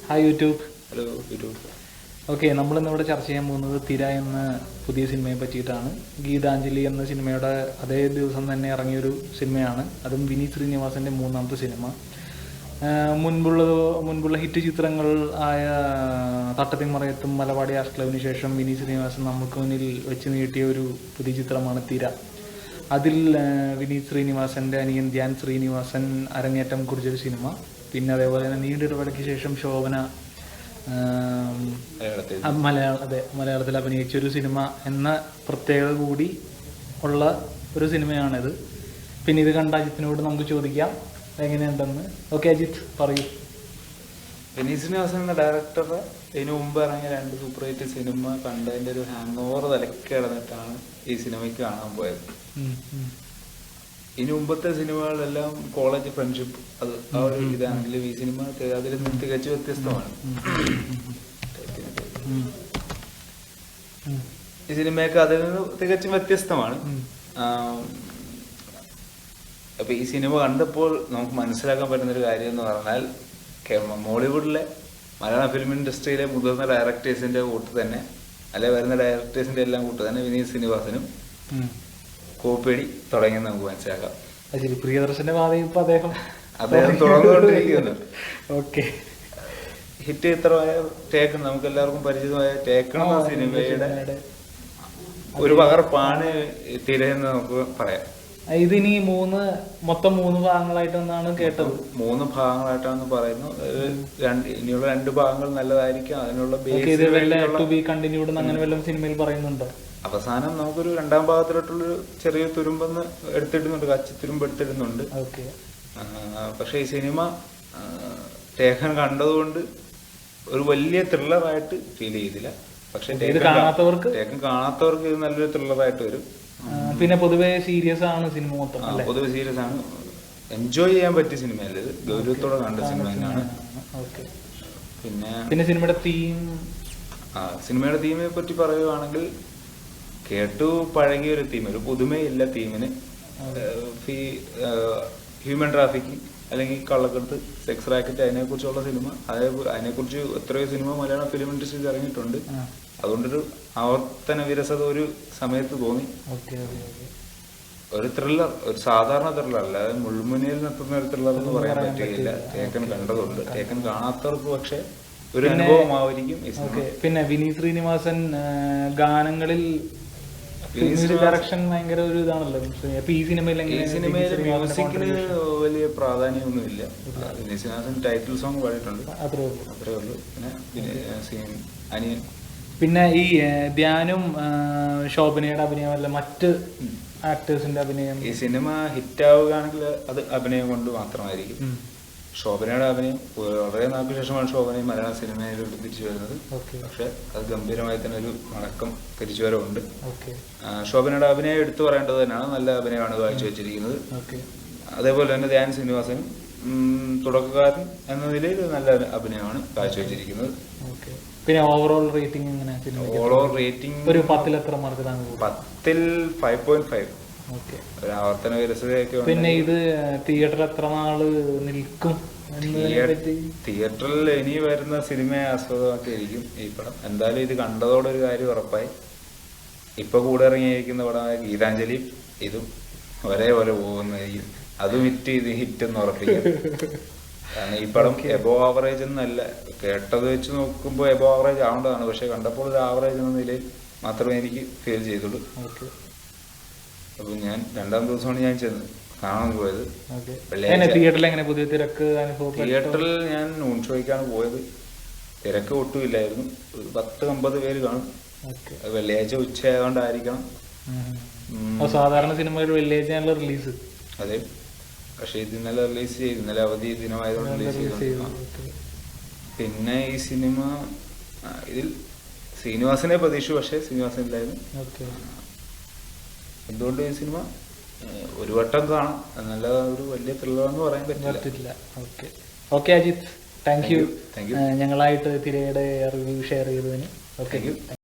Hi YouTube. Hello YouTube. Okay, നമ്മളിന്നിവിടെ ചർച്ച ചെയ്യാൻ പോകുന്നത് തിര എന്ന പുതിയ സിനിമയെ പറ്റിയിട്ടാണ്. ഗീതാഞ്ജലി എന്ന സിനിമയുടെ അതേ ദിവസം തന്നെ ഇറങ്ങിയൊരു സിനിമയാണ്. അതും വിനീത് ശ്രീനിവാസൻ്റെ മൂന്നാമത്തെ സിനിമ. മുൻപുള്ള ഹിറ്റ് ചിത്രങ്ങൾ ആയ തട്ടത്തിൻമറയത്തും മലപാടി ആഷ്ക്ലവിന് ശേഷം വിനീത് ശ്രീനിവാസൻ നമുക്ക് മുന്നിൽ വെച്ച് നീട്ടിയ ഒരു പുതിയ ചിത്രമാണ് തിര. അതിൽ വിനീത് ശ്രീനിവാസൻ്റെ അനിയൻ ധ്യാൻ ശ്രീനിവാസൻ അരങ്ങേറ്റം കുറിച്ചൊരു സിനിമ. പിന്നെ അതേപോലെ തന്നെ നീണ്ടിടവേളയ്ക്ക് ശേഷം ശോഭന മലയാളത്തിൽ അഭിനയിച്ചൊരു സിനിമ എന്ന പ്രത്യേകത കൂടി ഉള്ള ഒരു സിനിമയാണിത്. പിന്നെ ഇത് കണ്ട അജിത്തിനോട് നമുക്ക് ചോദിക്കാം എങ്ങനെയുണ്ടെന്ന്. ഓക്കെ അജിത്ത്, പറയൂ. വിനീത് ശ്രീനിവാസൻ എന്ന ഡയറക്ടറെ ഇതിനു മുമ്പ് ഇറങ്ങിയ 2 സൂപ്പർ ഹിറ്റ് സിനിമ കണ്ടതിൻ്റെ ഒരു ഹാങ് ഓവർ തലക്ക് കിടന്നിട്ടാണ് ഈ സിനിമയ്ക്ക് കാണാൻ പോയത്. ഇനി മുമ്പത്തെ സിനിമകളിലെല്ലാം കോളേജ് ഫ്രണ്ട്ഷിപ്പ് അത് ആ ഒരു ഇതാണെങ്കിലും ഈ സിനിമ അതിൽ നിന്ന് തികച്ചു വ്യത്യസ്തമാണ്. ഈ സിനിമയൊക്കെ അതിൽ നിന്ന് തികച്ചും വ്യത്യസ്തമാണ്. അപ്പൊ ഈ സിനിമ കണ്ടപ്പോൾ നമുക്ക് മനസ്സിലാക്കാൻ പറ്റുന്നൊരു കാര്യം എന്ന് പറഞ്ഞാൽ മോളിവുഡിലെ മലയാള ഫിലിം ഇൻഡസ്ട്രിയിലെ മുതിർന്ന ഡയറക്ടേഴ്സിന്റെ കൂട്ട് തന്നെ അല്ലെ വരുന്ന ഡയറക്ടേഴ്സിന്റെ എല്ലാം കൂട്ട് തന്നെ വിനീത് ശ്രീനിവാസനും കോപ്പിയടി തുടങ്ങിയെന്ന് നമുക്ക് മനസ്സിലാക്കാം. പ്രിയദർശന്റെ ഭാവി ഇപ്പൊ അദ്ദേഹം തുറന്നുകൊണ്ടിരിക്കുന്നു. ഓക്കെ, ഹിറ്റ് ചിത്രമായ ടേക്കൺ, നമുക്ക് എല്ലാവർക്കും പരിചിതമായ ടേക്കൺ എന്ന സിനിമയുടെ ഒരു പകർപ്പാണ് തിരയെന്ന് നമുക്ക് പറയാം. ഇതിനി മൊത്തം 3 ഭാഗങ്ങളായിട്ടെന്നാണ് കേട്ടത്. 3 ഭാഗങ്ങളായിട്ടാണ് പറയുന്നത്. ഇനിയുള്ള 2 ഭാഗങ്ങൾ നല്ലതായിരിക്കും. അതിനുള്ള അങ്ങനെ വല്ല സിനിമയിൽ പറയുന്നുണ്ടോ? അവസാനം നമുക്കൊരു 2ാം ഭാഗത്തിലോട്ടുള്ളൊരു ചെറിയ തുരുമ്പെന്ന് എടുത്തിടുന്നുണ്ട്, കച്ചിത്തുരുമ്പ് എടുത്തിടുന്നുണ്ട്. പക്ഷെ ഈ സിനിമ ടേക്കൺ കണ്ടതുകൊണ്ട് ഒരു വലിയ ത്രില്ലറായിട്ട് ഫീൽ ചെയ്തില്ല. പക്ഷെ ടേക്കൺ കാണാത്തവർക്ക് ഇത് നല്ലൊരു ത്രില്ലറായിട്ട് വരും. പിന്നെ പൊതുവെ സീരിയസ് ആണ് സിനിമ മൊത്തം. പൊതുവെ സീരിയസ് ആണ്, എൻജോയ് ചെയ്യാൻ പറ്റിയ സിനിമയല്ല ഇത്, ഗൗരവത്തോടെ കണ്ട സിനിമ തന്നെയാണ്. പിന്നെ സിനിമയുടെ തീമിനെ പറ്റി പറയുകയാണെങ്കിൽ കേട്ടു പഴകിയ ഒരു തീം, ഒരു പുതുമയില്ല തീമിന്. ഹ്യൂമൻ ട്രാഫിക്കിംഗ് അല്ലെങ്കിൽ കള്ളക്കടത്ത്, സെക്സ് റാക്കറ്റ്, അതിനെക്കുറിച്ചുള്ള സിനിമ. അതിനെക്കുറിച്ച് എത്രയോ സിനിമ മലയാളം ഫിലിം ഇൻഡസ്ട്രിയിൽ ഇറങ്ങിയിട്ടുണ്ട്. അതുകൊണ്ടൊരു ആവർത്തന വിരസത ഒരു സമയത്ത് തോന്നി. ഒരു ത്രില്ലർ, ഒരു സാധാരണ ത്രില്ലർ, അല്ലാതെ മുൾമുനയിൽ നിർത്തുന്ന ഒരു ത്രില്ലർ എന്ന് പറയാൻ പറ്റുകയില്ല. ടേക്കൺ കണ്ടതുണ്ട്. ടേക്കൺ കാണാത്തവർക്ക് പക്ഷെ ഒരു അനുഭവമായിരിക്കും. പിന്നെ വിനീത് ശ്രീനിവാസൻ ഗാനങ്ങളിൽ ഡയറക്ഷൻ ഭയങ്കര ഒരു ഇതാണല്ലോ. ഈ സിനിമയിൽ മ്യൂസിക്കിന് വലിയ പ്രാധാന്യമൊന്നുമില്ല. വിനീത് ശ്രീനിവാസൻ ടൈറ്റിൽ സോങ് പാടിയിട്ടുണ്ട്, അത്രേ ഉള്ളൂ. പിന്നെ അനിയൻ, പിന്നെ ഈ ധ്യാനും ശോഭനയുടെ അഭിനയമല്ല മറ്റ് ആക്ടേഴ്സിന്റെ അഭിനയം. ഈ സിനിമ ഹിറ്റ് ആവുകയാണെങ്കിൽ അത് അഭിനയം കൊണ്ട് മാത്രമായിരിക്കും. ശോഭനയുടെ അഭിനയം വളരെ നാൾക്ക് ശേഷമാണ് ശോഭനയും മലയാള സിനിമയിലോട്ട് തിരിച്ചു വരുന്നത്. പക്ഷെ അത് ഗംഭീരമായി തന്നെ ഒരു മടക്കം തിരിച്ചുവരവുണ്ട്. ശോഭനയുടെ അഭിനയം എടുത്തു പറയേണ്ടത് തന്നെയാണ്. നല്ല അഭിനയമാണ് കാഴ്ചവെച്ചിരിക്കുന്നത്. അതേപോലെ തന്നെ ധ്യാൻ ശ്രീനിവാസനും തുടക്കക്കാരൻ എന്ന നിലയിൽ നല്ല അഭിനയമാണ് കാഴ്ചവെച്ചിരിക്കുന്നത്. പിന്നെ ഓവറോൾ റേറ്റിംഗ് എങ്ങനെ? ഓവറോൾ റേറ്റിംഗ് ഒരു 10ൽ എത്ര മാർക്ക്? 10ൽ 5.5. ഒരു ആവർത്തന വിരസതയൊക്കെ. പിന്നെ ഇത് തിയേറ്ററിൽ എത്ര നാള് നിൽക്കും? തിയേറ്ററിൽ ഇനി വരുന്ന സിനിമയെ ആസ്പദമാക്കിയിരിക്കും ഈ പടം. എന്തായാലും ഇത് കണ്ടതോടെ ഒരു കാര്യം ഉറപ്പായി. ഇപ്പൊ കൂടെ ഇറങ്ങിയിരിക്കുന്ന പടമായ ഗീതാഞ്ജലിയും ഇതും ഒരേപോലെ പോകുന്നതായിരിക്കും. അതും ഹിറ്റ് എന്ന് ഉറപ്പിക്കും. കാരണം ഈ പടം എബോ ആവറേജ് എന്നല്ല, കേട്ടത് വെച്ച് നോക്കുമ്പോൾ എബോ ആവറേജ് ആവേണ്ടതാണ്. പക്ഷെ കണ്ടപ്പോൾ ഒരു ആവറേജ് എന്ന നിലയിൽ മാത്രമേ എനിക്ക് ഫീൽ ചെയ്തുള്ളൂ. അപ്പൊ ഞാൻ 2ാം ദിവസമാണ് ഞാൻ കാണാൻ പോയത്. തിയേറ്ററിൽ ഞാൻ നൂൺ ഷോയ്ക്കാണ് പോയത്. തിരക്ക് ഒട്ടുമില്ലായിരുന്നു. ഒരു 10-50 പേര് കാണും. വെള്ളിയാഴ്ച ഉച്ചയായതുകൊണ്ടായിരിക്കണം. സാധാരണ സിനിമകൾ വെള്ളിയാഴ്ച റിലീസ്. അതെ, പക്ഷെ ഇത് ഇന്നലെ റിലീസ് ചെയ്തു. ഇന്നലെ അവധി ദിനമായതുകൊണ്ട് റിലീസ് ചെയ്തു. പിന്നെ ഈ സിനിമ ഇതിൽ ശ്രീനിവാസനെ പ്രതീക്ഷിച്ചു, പക്ഷെ ശ്രീനിവാസൻ ഇല്ലായിരുന്നു. എന്തുകൊണ്ട് ഈ സിനിമ ഒരു വട്ടം കാണാം, എന്നല്ല ഒരു വലിയ ത്രില്ലർ എന്ന് പറയാൻ പറ്റില്ല. ഓക്കെ അജിത്ത്, താങ്ക് യു ഞങ്ങളായിട്ട് തിരയുടെ റിവ്യൂ ഷെയർ ചെയ്തതിന്.